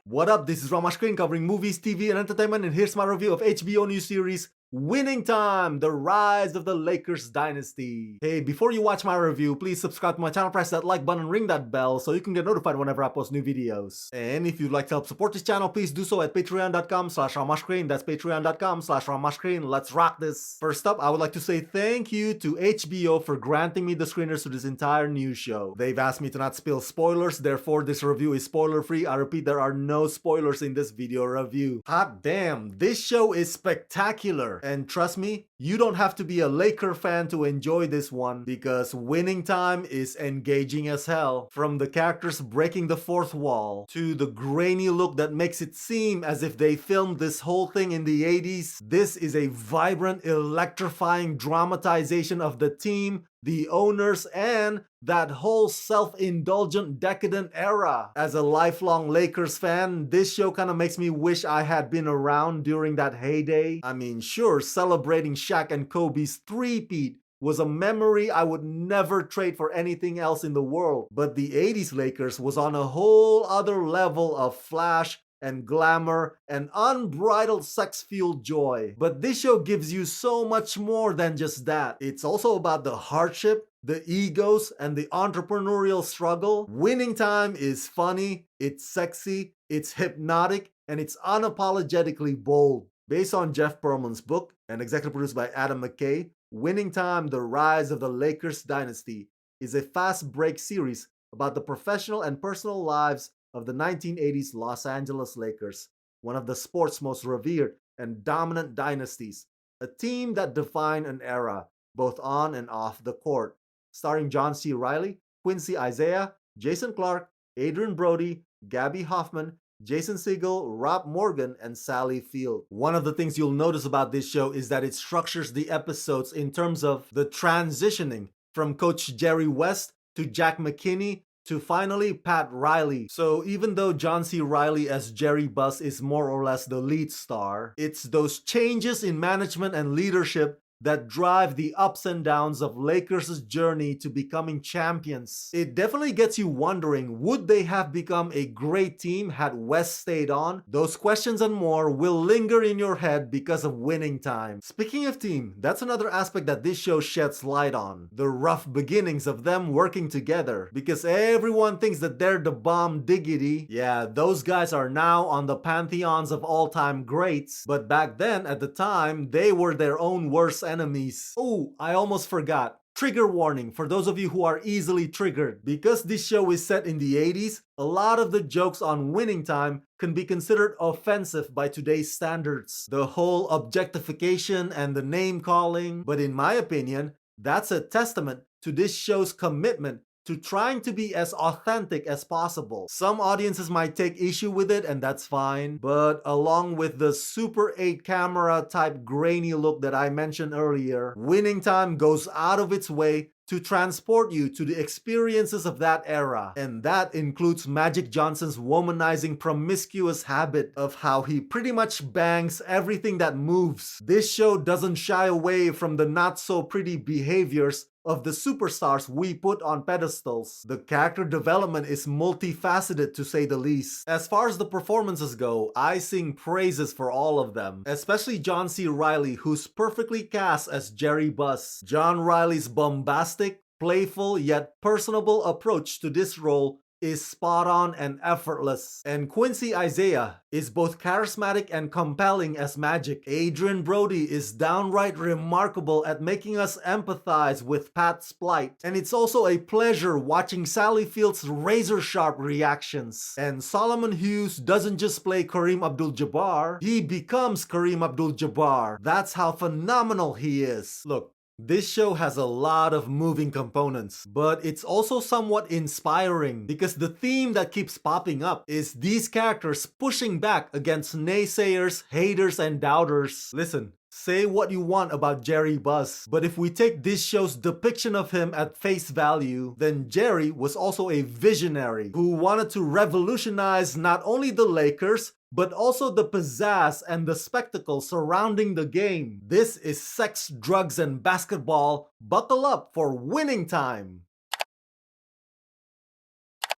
What up, this is Rama covering movies, TV, and entertainment, and here's my review of HBO new series, Winning Time, The Rise of the Lakers Dynasty. Hey, before you watch my review, please subscribe to my channel, press that like button, and ring that bell so you can get notified whenever I post new videos. And if you'd like to help support this channel, please do so at patreon.com/ramashcrane. That's patreon.com/ramashcrane. Let's rock this. First up, I would like to say thank you to HBO for granting me the screeners to this entire new show. They've asked me to not spill spoilers, therefore this review is spoiler free. I repeat, there are no spoilers in this video review. Hot damn, this show is spectacular. And trust me, you don't have to be a Laker fan to enjoy this one, because Winning Time is engaging as hell. From the characters breaking the fourth wall, to the grainy look that makes it seem as if they filmed this whole thing in the 80s, this is a vibrant, electrifying dramatization of the team, the owners, and that whole self-indulgent, decadent era. As a lifelong Lakers fan, this show kind of makes me wish I had been around during that heyday. I mean, sure, celebrating Shaq and Kobe's three-peat was a memory I would never trade for anything else in the world. But the 80s Lakers was on a whole other level of flash and glamour and unbridled sex-fueled joy. But this show gives you so much more than just that. It's also about the hardship, the egos, and the entrepreneurial struggle. Winning Time is funny, it's sexy, it's hypnotic, and it's unapologetically bold. Based on Jeff Pearlman's book and executive produced by Adam McKay, Winning Time, The Rise of the Lakers Dynasty is a fast break series about the professional and personal lives of the 1980s Los Angeles Lakers, one of the sport's most revered and dominant dynasties, a team that defined an era, both on and off the court. Starring John C. Reilly, Quincy Isaiah, Jason Clarke, Adrien Brody, Gabby Hoffman, Jason Segel, Rob Morgan, and Sally Field. One of the things you'll notice about this show is that it structures the episodes in terms of the transitioning from Coach Jerry West to Jack McKinney to finally Pat Riley. So even though John C. Reilly as Jerry Buss is more or less the lead star, it's those changes in management and leadership that drive the ups and downs of Lakers' journey to becoming champions. It definitely gets you wondering, would they have become a great team had West stayed on? Those questions and more will linger in your head because of Winning Time. Speaking of team, that's another aspect that this show sheds light on. The rough beginnings of them working together. Because everyone thinks that they're the bomb diggity. Yeah, those guys are now on the pantheons of all-time greats. But back then, at the time, they were their own worst enemies. Oh, I almost forgot. Trigger warning for those of you who are easily triggered. Because this show is set in the 80s, a lot of the jokes on Winning Time can be considered offensive by today's standards. The whole objectification and the name calling. But in my opinion, that's a testament to this show's commitment to trying to be as authentic as possible. Some audiences might take issue with it, and that's fine, but along with the Super 8 camera type grainy look that I mentioned earlier, Winning Time goes out of its way to transport you to the experiences of that era. And that includes Magic Johnson's womanizing promiscuous habit of how he pretty much bangs everything that moves. This show doesn't shy away from the not so pretty behaviors of the superstars we put on pedestals. The character development is multifaceted to say the least. As far as the performances go, I sing praises for all of them, especially John C. Reilly, who's perfectly cast as Jerry Buss. John Reilly's bombastic, playful, yet personable approach to this role is spot on and effortless. And Quincy Isaiah is both charismatic and compelling as Magic. Adrien Brody is downright remarkable at making us empathize with Pat's plight. And it's also a pleasure watching Sally Field's razor-sharp reactions. And Solomon Hughes doesn't just play Kareem Abdul-Jabbar, he becomes Kareem Abdul-Jabbar. That's how phenomenal he is. Look, this show has a lot of moving components, but it's also somewhat inspiring because the theme that keeps popping up is these characters pushing back against naysayers, haters, and doubters. Listen, say what you want about Jerry Buss, but if we take this show's depiction of him at face value, then Jerry was also a visionary who wanted to revolutionize not only the Lakers, but also the pizzazz and the spectacle surrounding the game. This is sex, drugs, and basketball. Buckle up for Winning Time!